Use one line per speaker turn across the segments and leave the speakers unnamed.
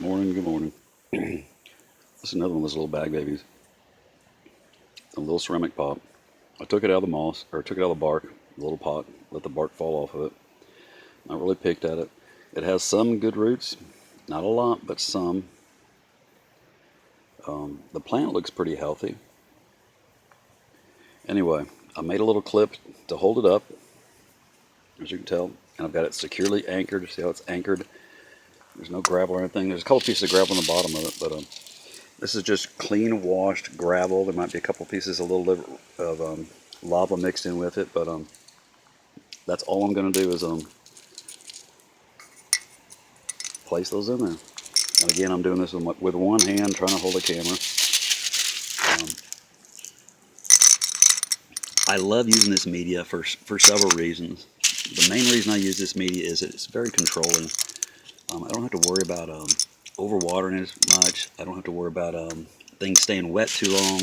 morning, good morning. This is another one of those little bag babies. A little ceramic pot. I took it out of the moss, or took it out of the bark, the little pot, let the bark fall off of it. Not really picked at it. It has some good roots, not a lot, but some. The plant looks pretty healthy. Anyway, I made a little clip to hold it up, as you can tell, and I've got it securely anchored. See how it's anchored? There's no gravel or anything. There's a couple pieces of gravel on the bottom of it, but this is just clean washed gravel. There might be a couple pieces of lava mixed in with it, but that's all I'm going to do is place those in there. And again, I'm doing this with one hand, trying to hold the camera. I love using this media for several reasons. The main reason I use this media is that it's very controlling. I don't have to worry about overwatering as much. I don't have to worry about things staying wet too long.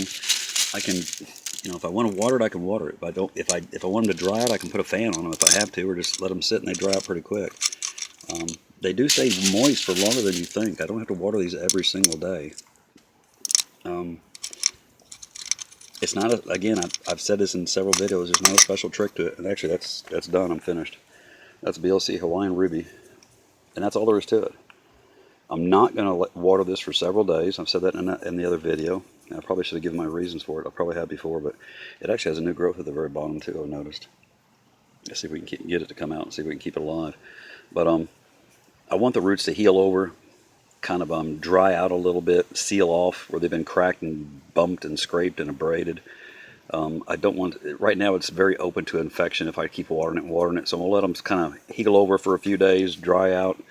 I can, if I want to water it, I can water it. If I want them to dry out, I can put a fan on them if I have to, or just let them sit and they dry out pretty quick. They do stay moist for longer than you think. I don't have to water these every single day. It's not again, I've said this in several videos. There's not a special trick to it, and actually that's done. I'm finished. That's BLC Hawaiian Ruby, and that's all there is to it. I'm not going to water this for several days. I've said that in the other video. I probably should have given my reasons for it. I probably have before, but it actually has a new growth at the very bottom too, I've noticed. Let's see if we can get it to come out and see if we can keep it alive. But I want the roots to heal over, kind of dry out a little bit, seal off where they've been cracked and bumped and scraped and abraded. I don't want, right now it's very open to infection if I keep watering it, so I'm going to let them kind of heal over for a few days, dry out,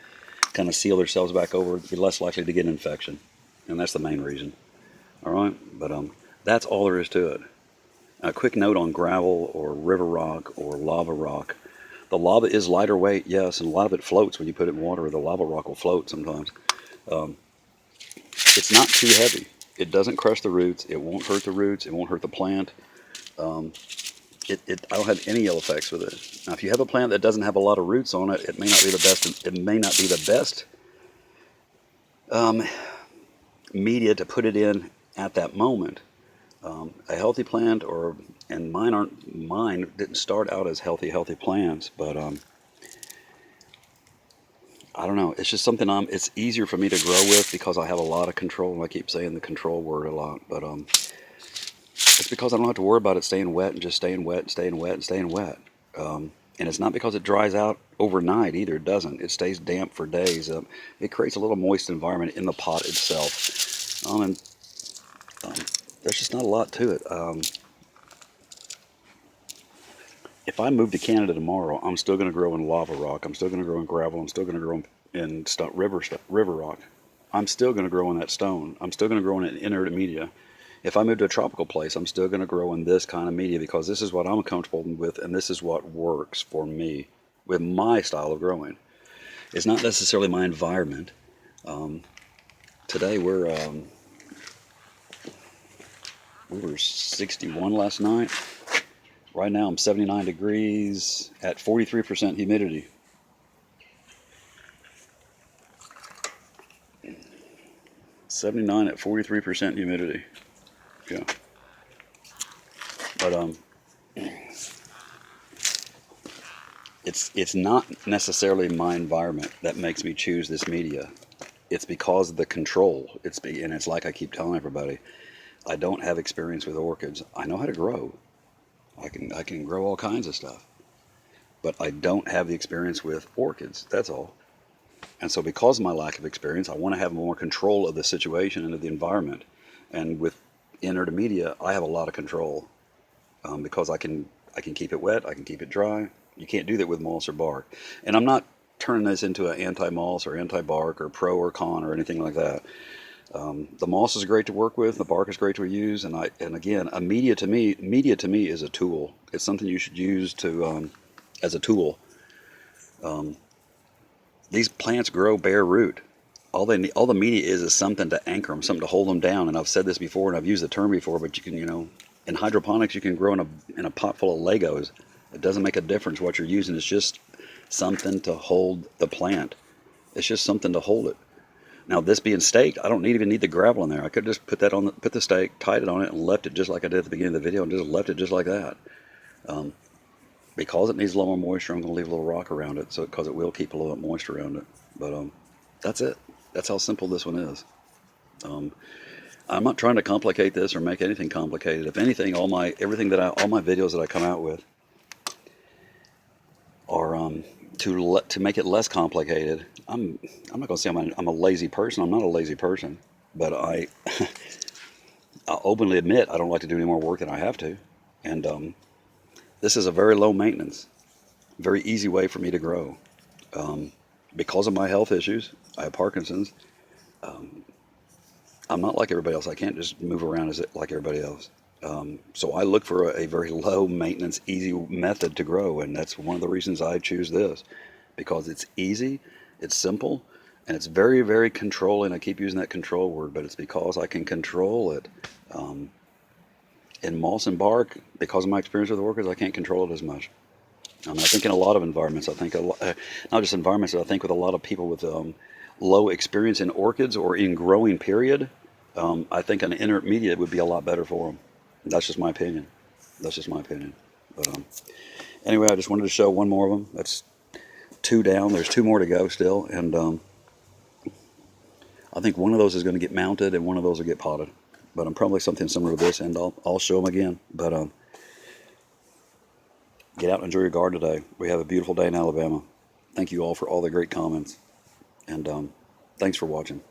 kind of seal themselves back over, be less likely to get an infection. And that's the main reason. Alright, but that's all there is to it. A quick note on gravel or river rock or lava rock. The lava is lighter weight, yes, and a lot of it floats when you put it in water. The lava rock will float sometimes. It's not too heavy. It doesn't crush the roots. It won't hurt the roots. It won't hurt the plant. I don't have any ill effects with it. Now, if you have a plant that doesn't have a lot of roots on it, it may not be the best. It may not be the best media to put it in at that moment. A healthy plant, and mine didn't start out as healthy plants, but I don't know. It's just something it's easier for me to grow with because I have a lot of control. And I keep saying the control word a lot, but it's because I don't have to worry about it staying wet and just staying wet and staying wet and staying wet. And it's not because it dries out overnight either. It doesn't. It stays damp for days. It creates a little moist environment in the pot itself. There's just not a lot to it. If I move to Canada tomorrow, I'm still going to grow in lava rock. I'm still going to grow in gravel. I'm still going to grow in river rock. I'm still going to grow in that stone. I'm still going to grow in inert media. If I move to a tropical place, I'm still going to grow in this kind of media because this is what I'm comfortable with, and this is what works for me with my style of growing. It's not necessarily my environment. Today we were 61 last night. Right now I'm 79 degrees at 43% humidity. '79 at 43% humidity. Yeah. But it's not necessarily my environment that makes me choose this media. It's because of the control. And it's like I keep telling everybody, I don't have experience with orchids. I know how to grow. I can grow all kinds of stuff, but I don't have the experience with orchids. That's all. And so because of my lack of experience, I want to have more control of the situation and of the environment. And with inert media, I have a lot of control because I can keep it wet, I can keep it dry. You can't do that with moss or bark. And I'm not turning this into an anti-moss or anti-bark or pro or con or anything like that. The moss is great to work with. The bark is great to use. And again, media to me is a tool. It's something you should use as a tool. These plants grow bare root. All the media is something to anchor them, something to hold them down. And I've said this before, and I've used the term before, but you can, in hydroponics, you can grow in a pot full of Legos. It doesn't make a difference what you're using. It's just something to hold the plant. It's just something to hold it. Now this being staked, I don't even need the gravel in there. I could just put that on put the stake, tied it on it, and left it just like I did at the beginning of the video, and just left it just like that. Because it needs a little more moisture, I'm going to leave a little rock around it, so because it will keep a little bit moisture around it. But that's it. That's how simple this one is. I'm not trying to complicate this or make anything complicated. If anything, all my videos that I come out with are to make it less complicated. I'm not going to say I'm a lazy person. I'm not a lazy person, but I openly admit I don't like to do any more work than I have to, and this is a very low maintenance, very easy way for me to grow. Because of my health issues, I have Parkinson's. I'm not like everybody else. I can't just move around like everybody else. So I look for a very low maintenance, easy method to grow, and that's one of the reasons I choose this, because it's easy, it's simple, and it's very, very controlling. I keep using that control word, but it's because I can control it. In moss and bark, because of my experience with the orchids, I can't control it as much. I think in a lot of environments, I think not just environments, but I think with a lot of people with low experience in orchids or in growing period, I think an intermediate would be a lot better for them. That's just my opinion. That's just my opinion. But anyway, I just wanted to show one more of them. That's 2 down. There's 2 more to go still, and I think one of those is going to get mounted and one of those will get potted. But I'm probably something similar to this, and I'll show them again. But get out and enjoy your garden today. We have a beautiful day in Alabama. Thank you all for all the great comments, and thanks for watching.